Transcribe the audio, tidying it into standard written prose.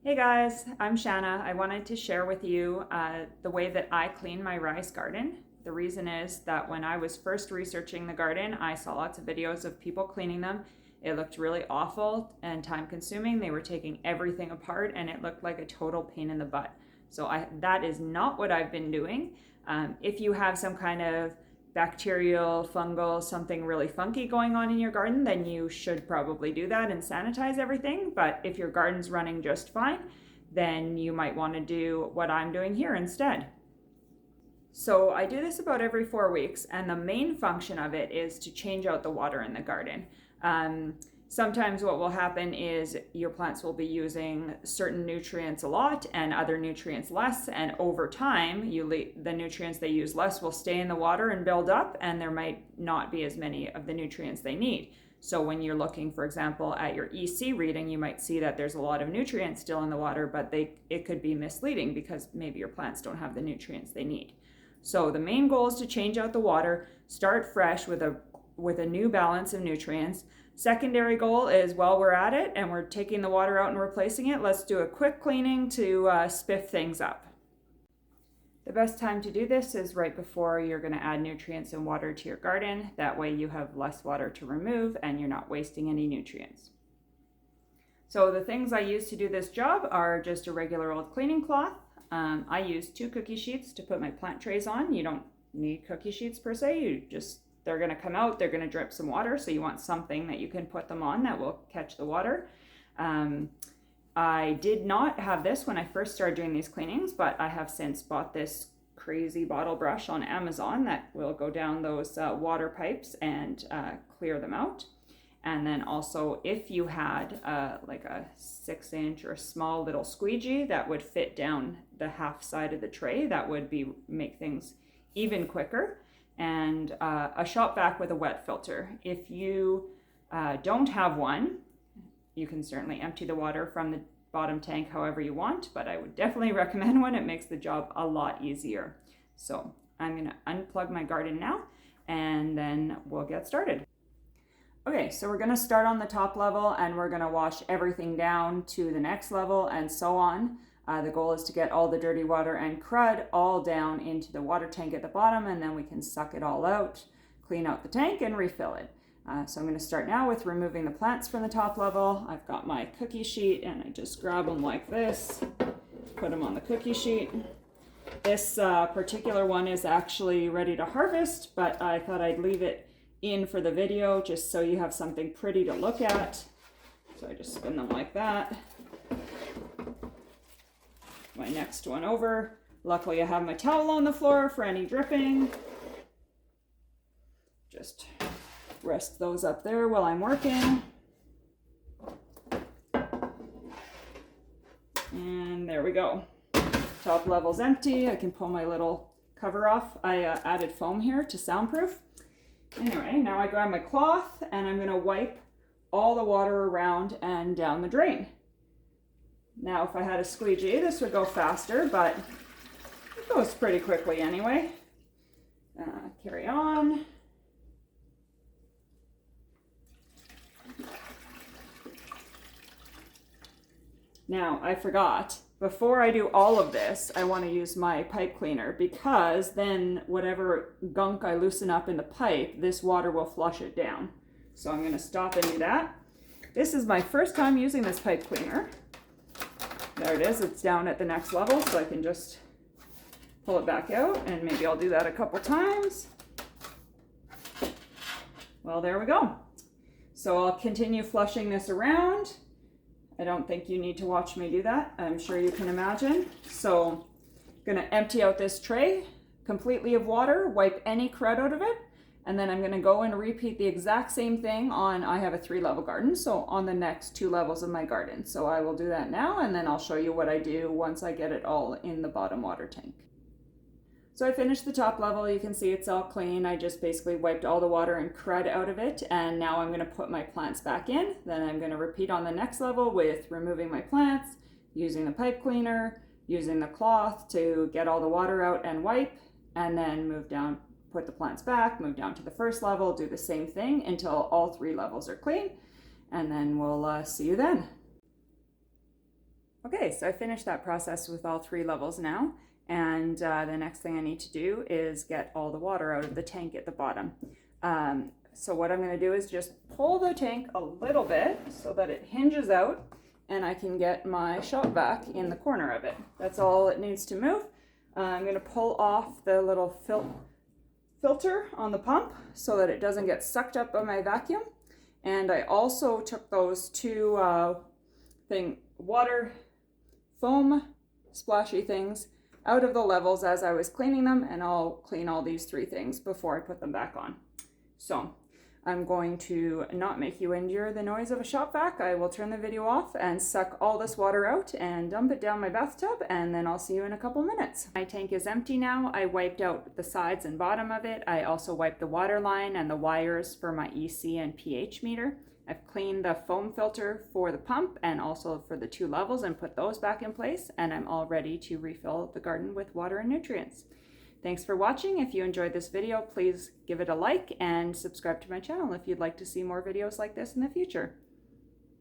Hey guys, I'm Shanna. I wanted to share with you the way that I clean my rice garden. The reason is that when I was first researching the garden, I saw lots of videos of people cleaning them. It looked really awful and time consuming. They were taking everything apart and it looked like a total pain in the butt. So that is not what I've been doing. If you have some kind of bacterial, fungal, something really funky going on in your garden, then you should probably do that and sanitize everything. But if your garden's running just fine, then you might want to do what I'm doing here instead. So I do this about every 4 weeks, and the main function of it is to change out the water in the garden. Sometimes what will happen is your plants will be using certain nutrients a lot and other nutrients less, and over time the nutrients they use less will stay in the water and build up, and there might not be as many of the nutrients they need. So when you're looking, for example, at your EC reading, you might see that there's a lot of nutrients still in the water, but it could be misleading because maybe your plants don't have the nutrients they need. So the main goal is to change out the water, start fresh with a new balance of nutrients. Secondary goal is, while we're at it and we're taking the water out and replacing it, let's do a quick cleaning to spiff things up. The best time to do this is right before you're going to add nutrients and water to your garden. That way you have less water to remove and you're not wasting any nutrients. So the things I use to do this job are just a regular old cleaning cloth. I use 2 cookie sheets to put my plant trays on. You don't need cookie sheets per se, they're going to come out, they're going to drip some water, so you want something that you can put them on that will catch the water. I did not have this when I first started doing these cleanings, but I have since bought this crazy bottle brush on Amazon that will go down those water pipes and clear them out. And then also, if you had like a 6-inch or a small little squeegee that would fit down the half side of the tray, that would make things even quicker. And a shop vac with a wet filter. If you don't have one, you can certainly empty the water from the bottom tank however you want, but I would definitely recommend one. It makes the job a lot easier. So I'm going to unplug my garden now, and then we'll get started. Okay, so we're going to start on the top level, and we're going to wash everything down to the next level, and so on. The goal is to get all the dirty water and crud all down into the water tank at the bottom, and then we can suck it all out, clean out the tank, and refill it. So I'm going to start now with removing the plants from the top level. I've got my cookie sheet, and I just grab them like this, put them on the cookie sheet. This particular one is actually ready to harvest, but I thought I'd leave it in for the video just so you have something pretty to look at. So I just spin them like that. My next one over. Luckily I have my towel on the floor for any dripping. Just rest those up there while I'm working. And there we go. Top level's empty. I can pull my little cover off. I added foam here to soundproof. Anyway, now I grab my cloth and I'm going to wipe all the water around and down the drain. Now, if I had a squeegee, this would go faster, but it goes pretty quickly anyway. Carry on. Now, I forgot. Before I do all of this, I want to use my pipe cleaner, because then whatever gunk I loosen up in the pipe, this water will flush it down. So I'm going to stop and do that. This is my first time using this pipe cleaner. There it is, it's down at the next level, so I can just pull it back out, and maybe I'll do that a couple times. Well, there we go. So I'll continue flushing this around. I don't think you need to watch me do that. I'm sure you can imagine. So I'm gonna empty out this tray completely of water, wipe any crud out of it, and then I'm going to go and repeat the exact same thing I have a 3-level garden, so on the next 2 levels of my garden. So I will do that now, and then I'll show you what I do once I get it all in the bottom water tank. So I finished the top level. You can see it's all clean. I just basically wiped all the water and crud out of it, and now I'm going to put my plants back in. Then I'm going to repeat on the next level with removing my plants, using the pipe cleaner, using the cloth to get all the water out and wipe, and then move down, put the plants back, move down to the first level, do the same thing until all 3 levels are clean, and then we'll see you then. Okay, so I finished that process with all 3 levels now, and the next thing I need to do is get all the water out of the tank at the bottom. So what I'm going to do is just pull the tank a little bit so that it hinges out and I can get my shop vac in the corner of it. That's all it needs to move. I'm going to pull off the little filter on the pump so that it doesn't get sucked up by my vacuum. And I also took those 2 water foam splashy things out of the levels as I was cleaning them, and I'll clean all these 3 things before I put them back on. So I'm going to not make you endure the noise of a shop vac. I will turn the video off and suck all this water out and dump it down my bathtub, and then I'll see you in a couple minutes. My tank is empty now. I wiped out the sides and bottom of it. I also wiped the water line and the wires for my EC and pH meter. I've cleaned the foam filter for the pump and also for the 2 levels and put those back in place, and I'm all ready to refill the garden with water and nutrients. Thanks for watching. If you enjoyed this video, please give it a like and subscribe to my channel if you'd like to see more videos like this in the future.